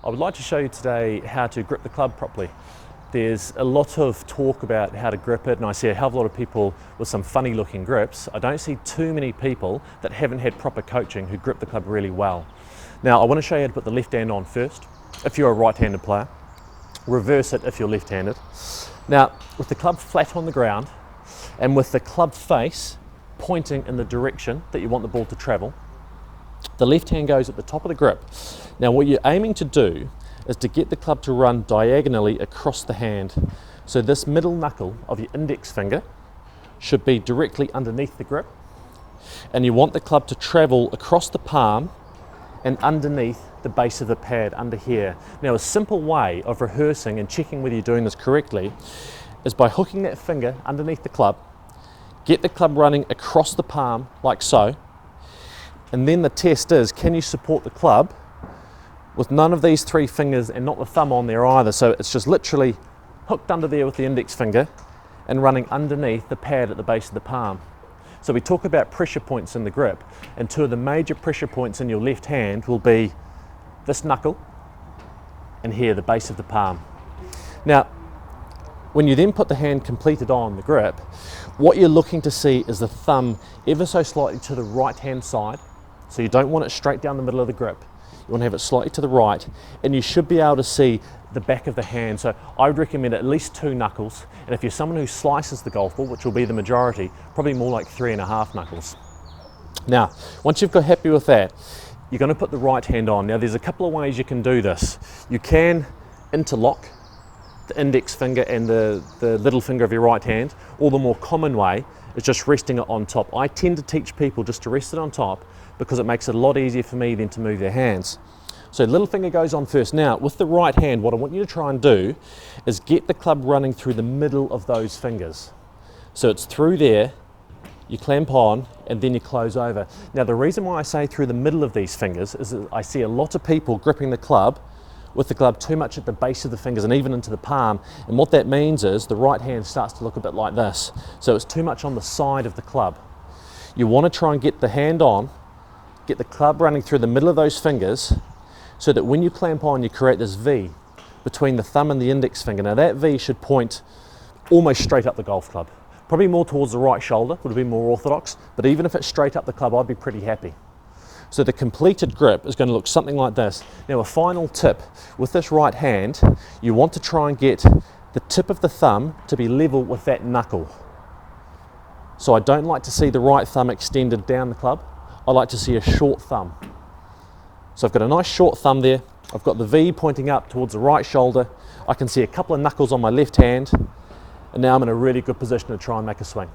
I would like to show you today how to grip the club properly. There's a lot of talk about how to grip it, and I see a hell of a lot of people with some funny looking grips. I don't see too many people that haven't had proper coaching who grip the club really well. Now I want to show you how to put the left hand on first if you're a right-handed player. Reverse it if you're left-handed. Now with the club flat on the ground and with the club face pointing in the direction that you want the ball to travel, the left hand goes at the top of the grip. Now what you're aiming to do is to get the club to run diagonally across the hand. So this middle knuckle of your index finger should be directly underneath the grip, and you want the club to travel across the palm and underneath the base of the pad under here. Now a simple way of rehearsing and checking whether you're doing this correctly is by hooking that finger underneath the club, get the club running across the palm like so, and then the test is, can you support the club with none of these three fingers and not the thumb on there either. So it's just literally hooked under there with the index finger and running underneath the pad at the base of the palm. So we talk about pressure points in the grip, and two of the major pressure points in your left hand will be this knuckle and here, the base of the palm. Now, when you then put the hand completed on the grip, what you're looking to see is the thumb ever so slightly to the right hand side. So you don't want it straight down the middle of the grip. You want to have it slightly to the right, and you should be able to see the back of the hand. So I would recommend at least 2 knuckles, and if you're someone who slices the golf ball, which will be the majority, probably more like 3.5 knuckles. Now, once you've got happy with that, you're going to put the right hand on. Now there's a couple of ways you can do this. You can interlock the index finger and the little finger of your right hand, or the more common way is just resting it on top. I tend to teach people just to rest it on top because it makes it a lot easier for me than to move their hands. So little finger goes on first. Now with the right hand, what I want you to try and do is get the club running through the middle of those fingers. So it's through there, you clamp on, and then you close over. Now the reason why I say through the middle of these fingers is that I see a lot of people gripping the club with the club too much at the base of the fingers and even into the palm, and what that means is the right hand starts to look a bit like this. So it's too much on the side of the club. You want to try and get the hand on, get the club running through the middle of those fingers, so that when you clamp on, you create this V between the thumb and the index finger. Now that V should point almost straight up the golf club. Probably more towards the right shoulder, would be more orthodox, but even if it's straight up the club, I'd be pretty happy. So the completed grip is going to look something like this. Now a final tip, with this right hand, you want to try and get the tip of the thumb to be level with that knuckle. So I don't like to see the right thumb extended down the club. I like to see a short thumb. So I've got a nice short thumb there. I've got the V pointing up towards the right shoulder. I can see a couple of knuckles on my left hand. And now I'm in a really good position to try and make a swing.